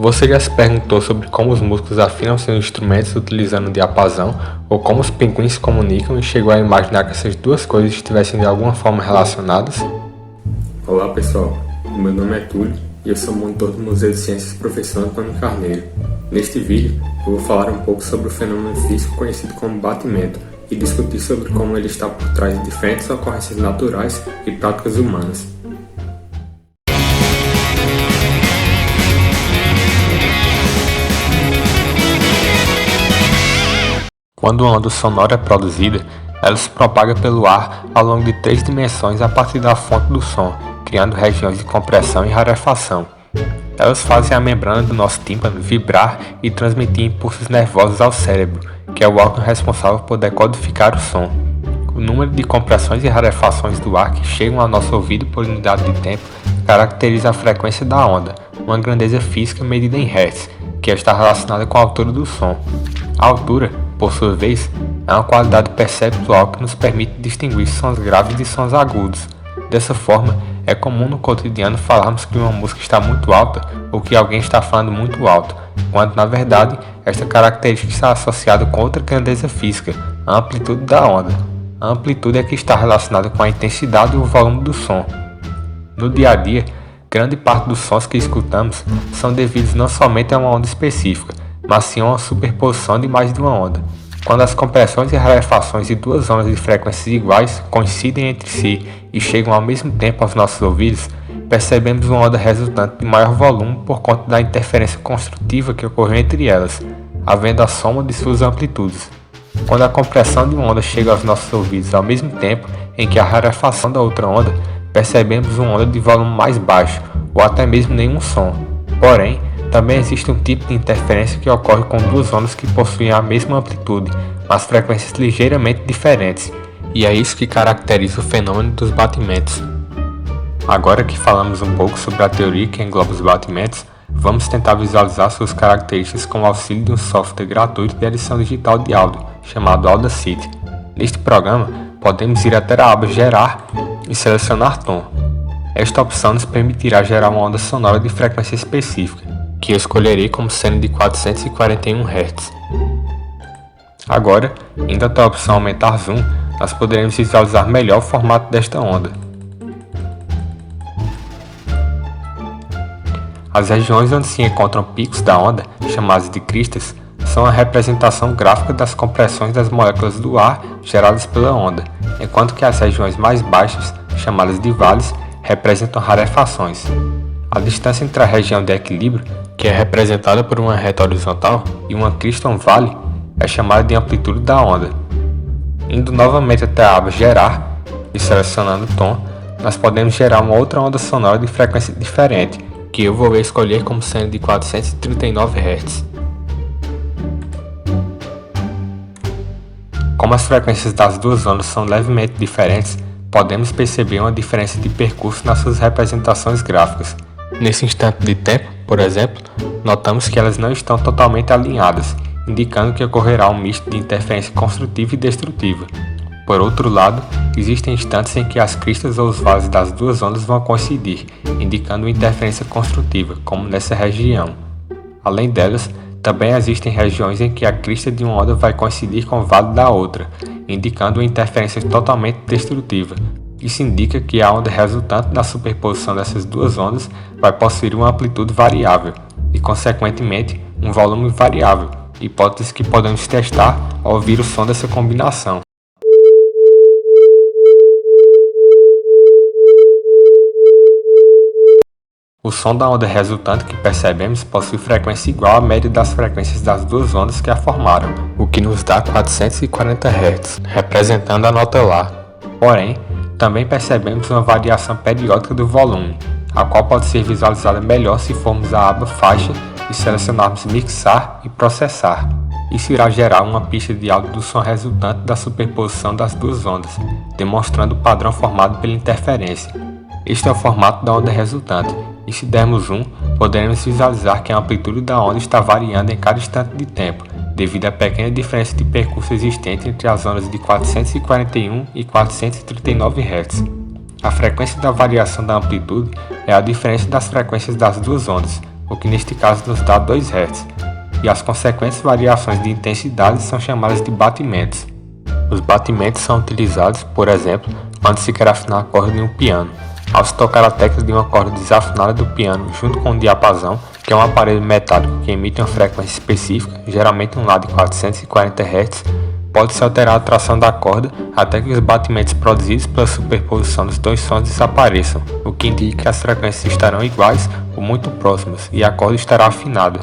Você já se perguntou sobre como os músicos afinam seus instrumentos utilizando o diapasão, ou como os pinguins se comunicam e chegou a imaginar que essas duas coisas estivessem de alguma forma relacionadas? Olá pessoal, meu nome é Túlio e eu sou monitor do Museu de Ciências Professor Antônio Carneiro. Neste vídeo eu vou falar um pouco sobre o fenômeno físico conhecido como batimento e discutir sobre como ele está por trás de diferentes ocorrências naturais e práticas humanas. Quando uma onda sonora é produzida, ela se propaga pelo ar ao longo de 3 dimensões a partir da fonte do som, criando regiões de compressão e rarefação. Elas fazem a membrana do nosso tímpano vibrar e transmitir impulsos nervosos ao cérebro, que é o órgão responsável por decodificar o som. O número de compressões e rarefações do ar que chegam ao nosso ouvido por unidade de tempo caracteriza a frequência da onda, uma grandeza física medida em Hz, que está relacionada com a altura do som. A altura, por sua vez, é uma qualidade perceptual que nos permite distinguir sons graves de sons agudos. Dessa forma, é comum no cotidiano falarmos que uma música está muito alta ou que alguém está falando muito alto, quando na verdade esta característica está associada com outra grandeza física, a amplitude da onda. A amplitude é que está relacionada com a intensidade e o volume do som. No dia a dia, grande parte dos sons que escutamos são devidos não somente a uma onda específica, mas sim a uma superposição de mais de uma onda. Quando as compressões e rarefações de duas ondas de frequências iguais coincidem entre si e chegam ao mesmo tempo aos nossos ouvidos, percebemos uma onda resultante de maior volume por conta da interferência construtiva que ocorreu entre elas, havendo a soma de suas amplitudes. Quando a compressão de uma onda chega aos nossos ouvidos ao mesmo tempo em que a rarefação da outra onda, percebemos uma onda de volume mais baixo, ou até mesmo nenhum som. Porém, também existe um tipo de interferência que ocorre com duas ondas que possuem a mesma amplitude, mas frequências ligeiramente diferentes, e é isso que caracteriza o fenômeno dos batimentos. Agora que falamos um pouco sobre a teoria que engloba os batimentos, vamos tentar visualizar suas características com o auxílio de um software gratuito de edição digital de áudio, chamado Audacity. Neste programa, podemos ir até a aba Gerar e selecionar tom. Esta opção nos permitirá gerar uma onda sonora de frequência específica, que eu escolherei como sendo de 441 Hz. Agora, indo até a opção Aumentar Zoom, nós poderemos visualizar melhor o formato desta onda. As regiões onde se encontram picos da onda, chamadas de cristas, são a representação gráfica das compressões das moléculas do ar geradas pela onda, enquanto que as regiões mais baixas, chamadas de vales, representam rarefações. A distância entre a região de equilíbrio, que é representada por uma reta horizontal, e uma crista ou vale, é chamada de amplitude da onda. Indo novamente até a aba Gerar e selecionando o tom, nós podemos gerar uma outra onda sonora de frequência diferente, que eu vou escolher como sendo de 439 Hz. Como as frequências das duas ondas são levemente diferentes, podemos perceber uma diferença de percurso nas suas representações gráficas. Nesse instante de tempo, por exemplo, notamos que elas não estão totalmente alinhadas, indicando que ocorrerá um misto de interferência construtiva e destrutiva. Por outro lado, existem instantes em que as cristas ou os vales das duas ondas vão coincidir, indicando uma interferência construtiva, como nessa região. Além delas, também existem regiões em que a crista de uma onda vai coincidir com o vale da outra, indicando uma interferência totalmente destrutiva. Isso indica que a onda resultante da superposição dessas duas ondas vai possuir uma amplitude variável e, consequentemente, um volume variável, hipótese que podemos testar ao ouvir o som dessa combinação. O som da onda resultante que percebemos possui frequência igual à média das frequências das duas ondas que a formaram, o que nos dá 440 Hz, representando a nota Lá. Porém, também percebemos uma variação periódica do volume, a qual pode ser visualizada melhor se formos à aba Faixa e selecionarmos Mixar e Processar. Isso irá gerar uma pista de áudio do som resultante da superposição das duas ondas, demonstrando o padrão formado pela interferência. Este é o formato da onda resultante, e se dermos zoom, poderemos visualizar que a amplitude da onda está variando em cada instante de tempo, devido à pequena diferença de percurso existente entre as ondas de 441 e 439 Hz. A frequência da variação da amplitude é a diferença das frequências das duas ondas, o que neste caso nos dá 2 Hz, e as consequentes variações de intensidade são chamadas de batimentos. Os batimentos são utilizados, por exemplo, quando se quer afinar a corda de um piano. Ao se tocar a tecla de uma corda desafinada do piano junto com um diapasão, que é um aparelho metálico que emite uma frequência específica, geralmente um Lá de 440 Hz, pode-se alterar a tração da corda até que os batimentos produzidos pela superposição dos 2 sons desapareçam, o que indica que as frequências estarão iguais ou muito próximas e a corda estará afinada.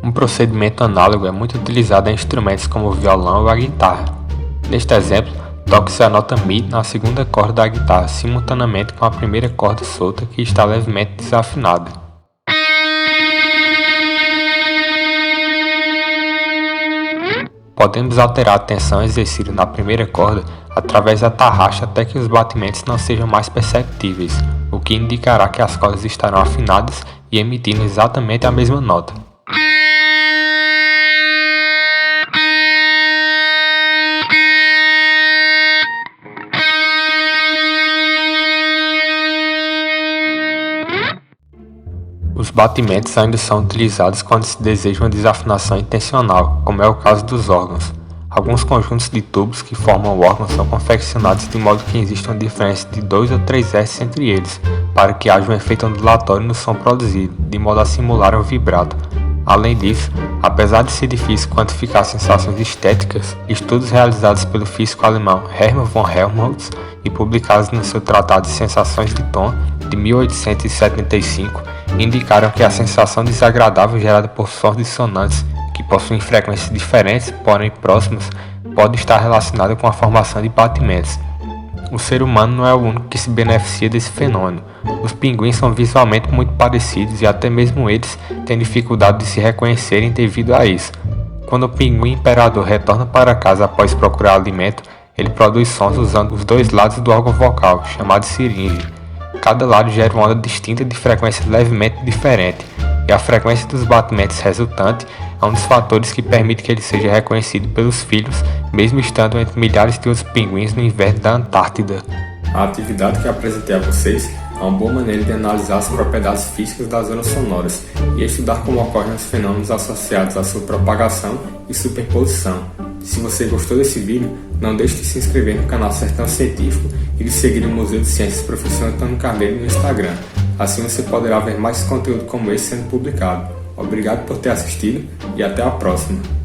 Um procedimento análogo é muito utilizado em instrumentos como o violão ou a guitarra. Neste exemplo, toca-se a nota Mi na segunda corda da guitarra simultaneamente com a primeira corda solta que está levemente desafinada. Podemos alterar a tensão exercida na primeira corda através da tarraxa até que os batimentos não sejam mais perceptíveis, o que indicará que as cordas estarão afinadas e emitindo exatamente a mesma nota. Os batimentos ainda são utilizados quando se deseja uma desafinação intencional, como é o caso dos órgãos. Alguns conjuntos de tubos que formam o órgão são confeccionados de modo que exista uma diferença de 2 ou 3 Hz entre eles, para que haja um efeito ondulatório no som produzido, de modo a simular um vibrato. Além disso, apesar de ser difícil quantificar sensações estéticas, estudos realizados pelo físico alemão Hermann von Helmholtz e publicados no seu Tratado de Sensações de Tom, de 1875, indicaram que a sensação desagradável gerada por sons dissonantes que possuem frequências diferentes, porém próximas, pode estar relacionada com a formação de batimentos. O ser humano não é o único que se beneficia desse fenômeno. Os pinguins são visualmente muito parecidos e até mesmo eles têm dificuldade de se reconhecerem devido a isso. Quando o pinguim imperador retorna para casa após procurar alimento, ele produz sons usando os 2 lados do órgão vocal, chamado siringe. Cada lado gera uma onda distinta de frequência levemente diferente, e a frequência dos batimentos resultante é um dos fatores que permite que ele seja reconhecido pelos filhos, mesmo estando entre milhares de outros pinguins no inverno da Antártida. A atividade que apresentei a vocês é uma boa maneira de analisar as propriedades físicas das ondas sonoras e estudar como ocorrem os fenômenos associados à sua propagação e superposição. Se você gostou desse vídeo, não deixe de se inscrever no canal Sertão Científico e de seguir o Museu de Ciências Professor Antônio Carneiro no Instagram. Assim você poderá ver mais conteúdo como esse sendo publicado. Obrigado por ter assistido e até a próxima!